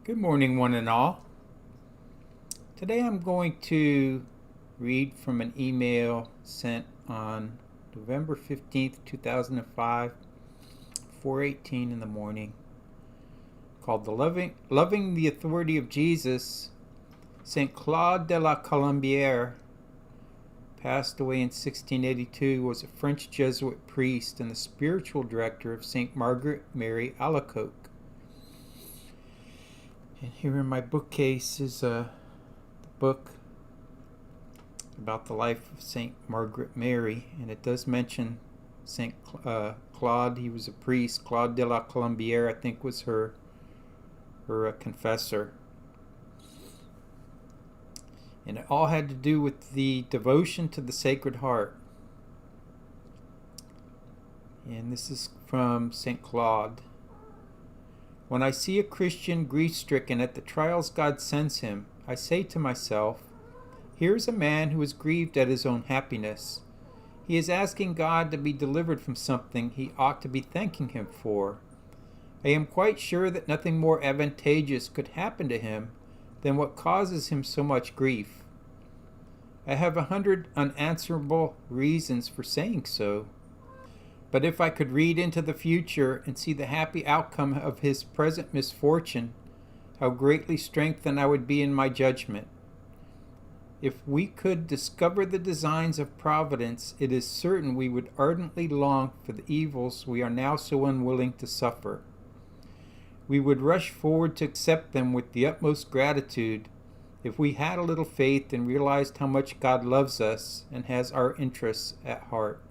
Good morning, one and all. Today I'm going to read from an email sent on November 15th, 2005, 4:18 in the morning, called the Loving the Authority of Jesus. Saint Claude de la Colombière, passed away in 1682, was a French Jesuit priest and the spiritual director of Saint Margaret Mary Alacoque. And here in my bookcase is a book about the life of Saint Margaret Mary, and it does mention Saint Claude. He was a priest. Claude de la Colombière, I think, was her confessor. And it all had to do with the devotion to the Sacred Heart. And this is from Saint Claude. When I see a Christian grief-stricken at the trials God sends him, I say to myself, here is a man who is grieved at his own happiness. He is asking God to be delivered from something he ought to be thanking him for. I am quite sure that nothing more advantageous could happen to him than what causes him so much grief. I have 100 unanswerable reasons for saying so. But if I could read into the future and see the happy outcome of his present misfortune, how greatly strengthened I would be in my judgment. If we could discover the designs of Providence, it is certain we would ardently long for the evils we are now so unwilling to suffer. We would rush forward to accept them with the utmost gratitude if we had a little faith and realized how much God loves us and has our interests at heart.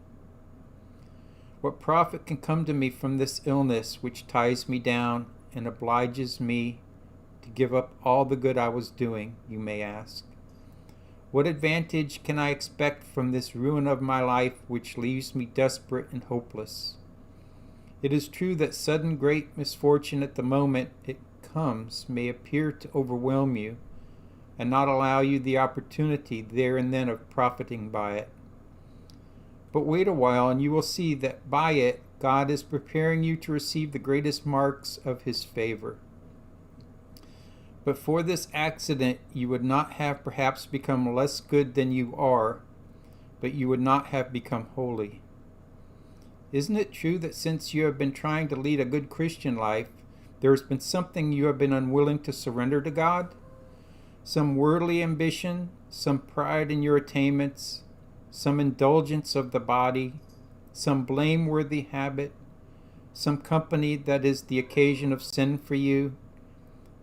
What profit can come to me from this illness which ties me down and obliges me to give up all the good I was doing, you may ask? What advantage can I expect from this ruin of my life which leaves me desperate and hopeless? It is true that sudden great misfortune at the moment it comes may appear to overwhelm you and not allow you the opportunity there and then of profiting by it. But wait a while, and you will see that by it God is preparing you to receive the greatest marks of his favor. But for this accident you would not have perhaps become less good than you are, but you would not have become holy. Isn't it true that since you have been trying to lead a good Christian life, there has been something you have been unwilling to surrender to God? Some worldly ambition, some pride in your attainments, some indulgence of the body, some blameworthy habit, some company that is the occasion of sin for you.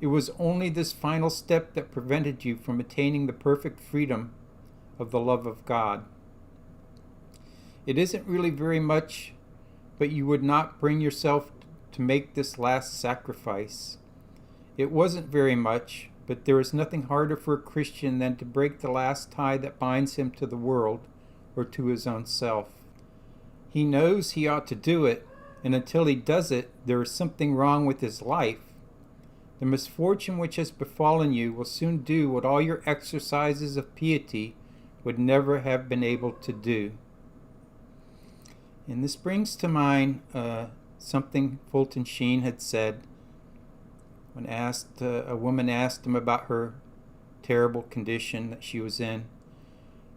It was only this final step that prevented you from attaining the perfect freedom of the love of God. It isn't really very much, but you would not bring yourself to make this last sacrifice. It wasn't very much, but there is nothing harder for a Christian than to break the last tie that binds him to the world or to his own self. He knows he ought to do it, and until he does it, there is something wrong with his life. The misfortune which has befallen you will soon do what all your exercises of piety would never have been able to do. And this brings to mind something Fulton Sheen had said when a woman asked him about her terrible condition that she was in.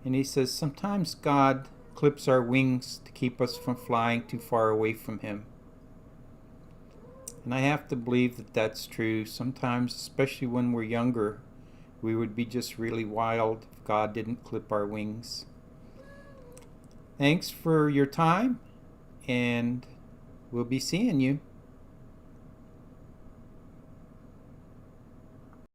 And he says, sometimes God clips our wings to keep us from flying too far away from him. And I have to believe that that's true. Sometimes, especially when we're younger, we would be just really wild if God didn't clip our wings. Thanks for your time, and we'll be seeing you.